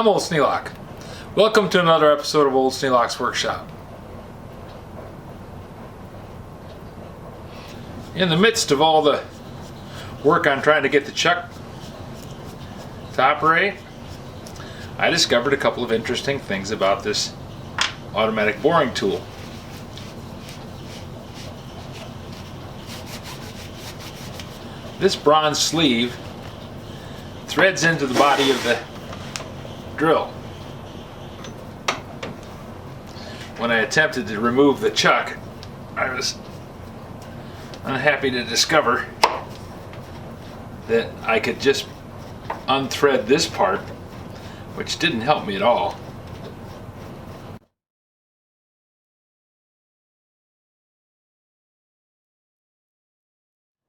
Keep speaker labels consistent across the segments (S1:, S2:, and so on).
S1: Old Sneelock. Welcome to another episode of Old Sneelock's Workshop. In the midst of all the work on trying to get the chuck to operate, I discovered a couple of interesting things about this automatic boring tool. This bronze sleeve threads into the body of the drill. When I attempted to remove the chuck, I was unhappy to discover that I could just unthread this part, which didn't help me at all.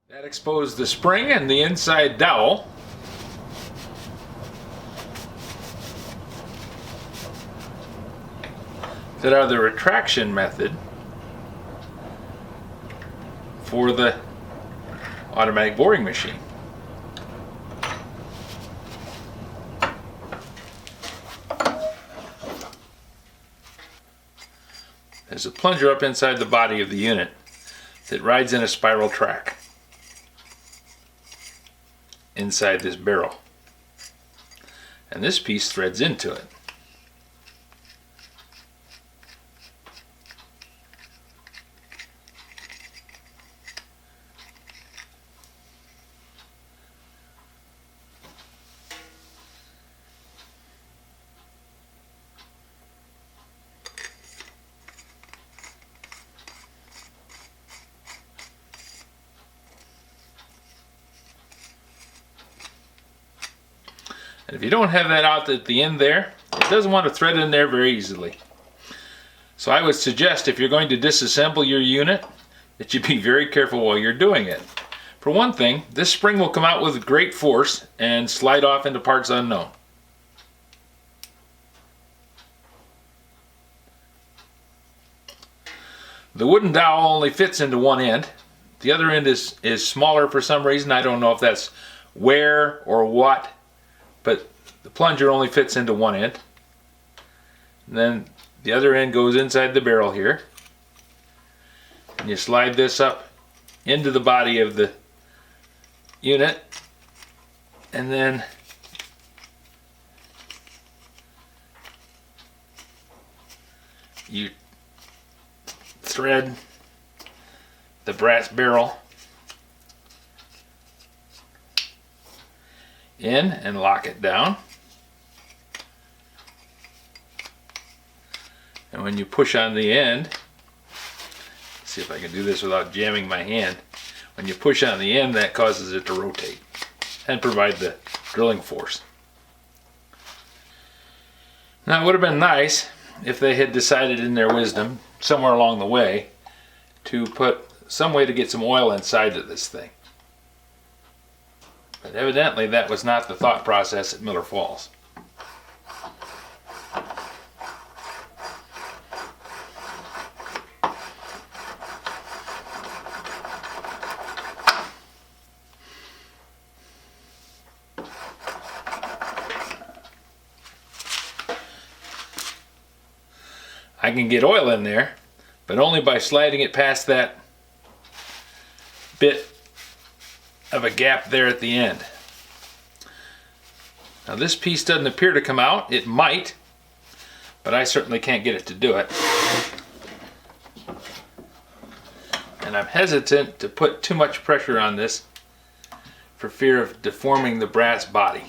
S1: That exposed the spring and the inside dowel. That are the retraction method for the automatic boring machine. There's a plunger up inside the body of the unit that rides in a spiral track inside this barrel, and this piece threads into it. And if you don't have that out at the end there, it doesn't want to thread in there very easily. So I would suggest, if you're going to disassemble your unit, that you be very careful while you're doing it. For one thing, this spring will come out with great force and slide off into parts unknown. The wooden dowel only fits into one end. The other end is smaller for some reason. I don't know if that's wear or what. But the plunger only fits into one end. And then the other end goes inside the barrel here. And you slide this up into the body of the unit. And then you thread the brass barrel in and lock it down. And when you push on the end, see if I can do this without jamming my hand. When you push on the end, that causes it to rotate and provide the drilling force. Now, it would have been nice if they had decided in their wisdom, somewhere along the way, to put some way to get some oil inside of this thing. But evidently that was not the thought process at Miller Falls. I can get oil in there, but only by sliding it past that bit of a gap there at the end. Now this piece doesn't appear to come out. It might, but I certainly can't get it to do it. And I'm hesitant to put too much pressure on this for fear of deforming the brass body.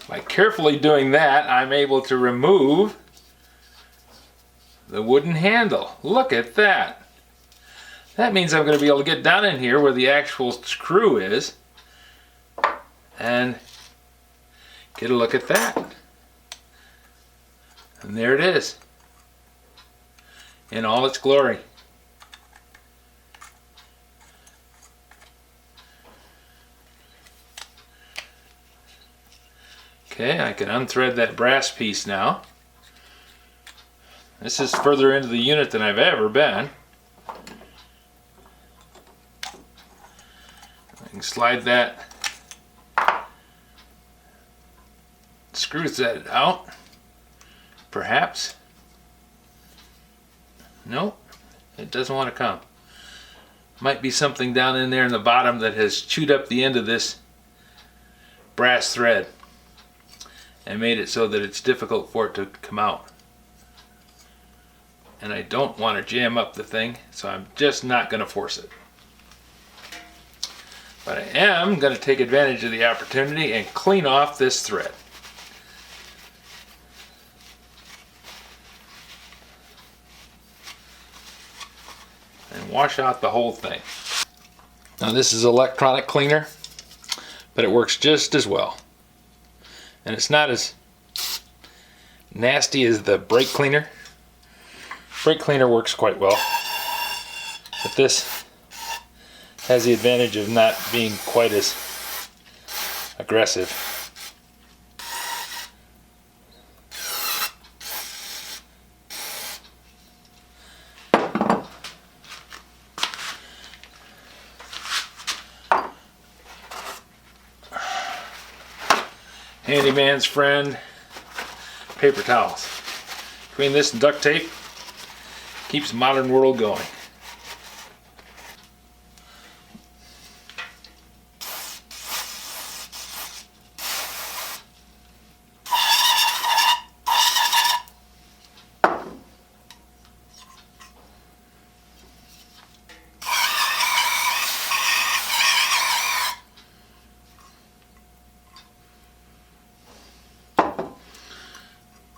S1: By carefully doing that, I'm able to remove the wooden handle. Look at that. That means I'm going to be able to get down in here where the actual screw is and get a look at that. And there it is in all its glory. Okay, I can unthread that brass piece now. This is further into the unit than I've ever been. I can slide that, screws that out, perhaps. Nope, it doesn't want to come. Might be something down in there in the bottom that has chewed up the end of this brass thread and made it so that it's difficult for it to come out. And I don't want to jam up the thing, so I'm just not going to force it. But I am going to take advantage of the opportunity and clean off this thread. And wash out the whole thing. Now this is electronic cleaner, but it works just as well. And it's not as nasty as the brake cleaner. Brake cleaner works quite well, but this has the advantage of not being quite as aggressive. Handyman's friend, paper towels. Between this and duct tape, keeps the modern world going.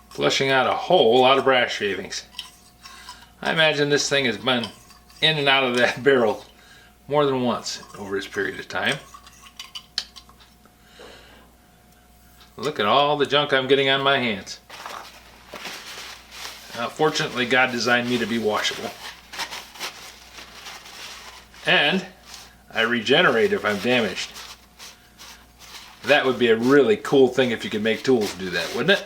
S1: Flushing out a whole lot of brass shavings. I imagine this thing has been in and out of that barrel more than once over this period of time. Look at all the junk I'm getting on my hands. Now, fortunately, God designed me to be washable. And I regenerate if I'm damaged. That would be a really cool thing if you could make tools do that, wouldn't it?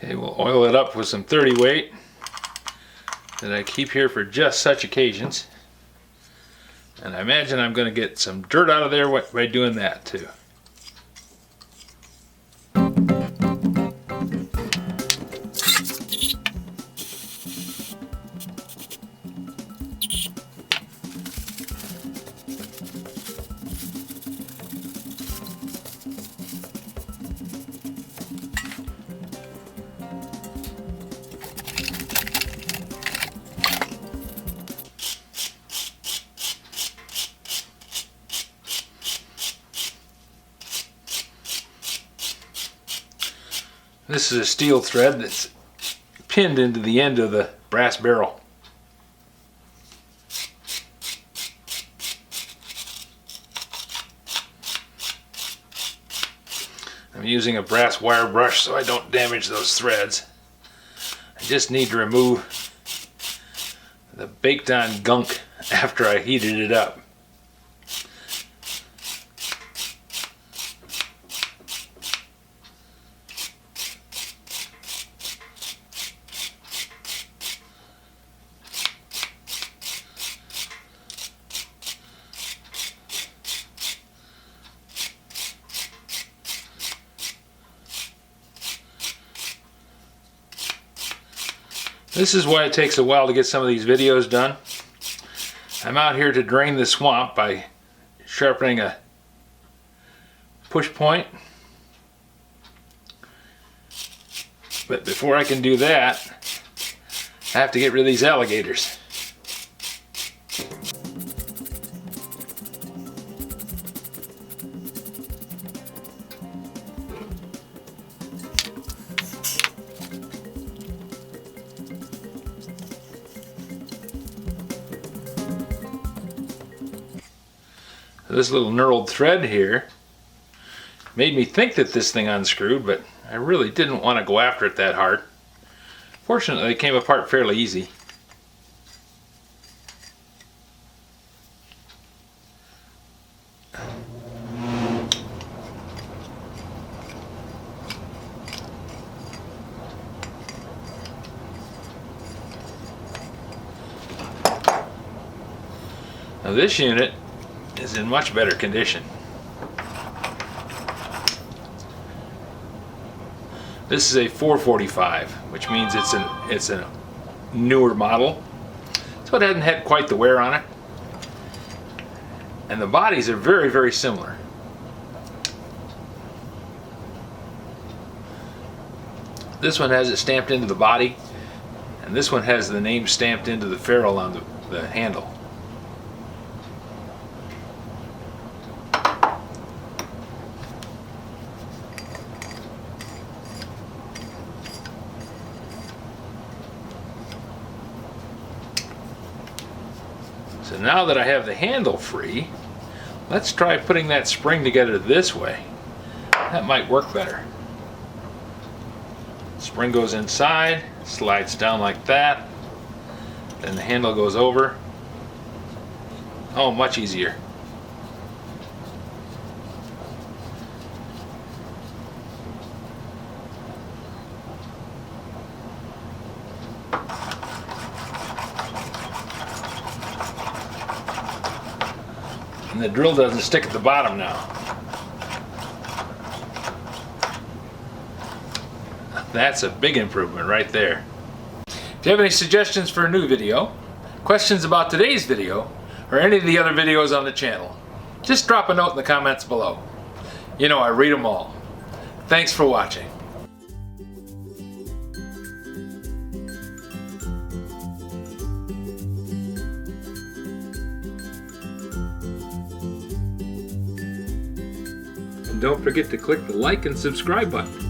S1: Okay, we'll oil it up with some 30 weight that I keep here for just such occasions. And I imagine I'm going to get some dirt out of there by doing that too. This is a steel thread that's pinned into the end of the brass barrel. I'm using a brass wire brush so I don't damage those threads. I just need to remove the baked on gunk after I heated it up. This is why it takes a while to get some of these videos done. I'm out here to drain the swamp by sharpening a push point. But before I can do that, I have to get rid of these alligators. This little knurled thread here made me think that this thing unscrewed, but I really didn't want to go after it that hard. Fortunately, it came apart fairly easy. Now this unit is in much better condition. This is a 445, which means it's a newer model, so it hasn't had quite the wear on it. And the bodies are very, very similar. This one has it stamped into the body, and this one has the name stamped into the ferrule on the handle. So now that I have the handle free, let's try putting that spring together this way. That might work better. Spring goes inside, slides down like that, then the handle goes over. Oh, much easier. And the drill doesn't stick at the bottom now. That's a big improvement right there. If you have any suggestions for a new video, questions about today's video, or any of the other videos on the channel, just drop a note in the comments below. You know I read them all. Thanks for watching. And don't forget to click the like and subscribe button.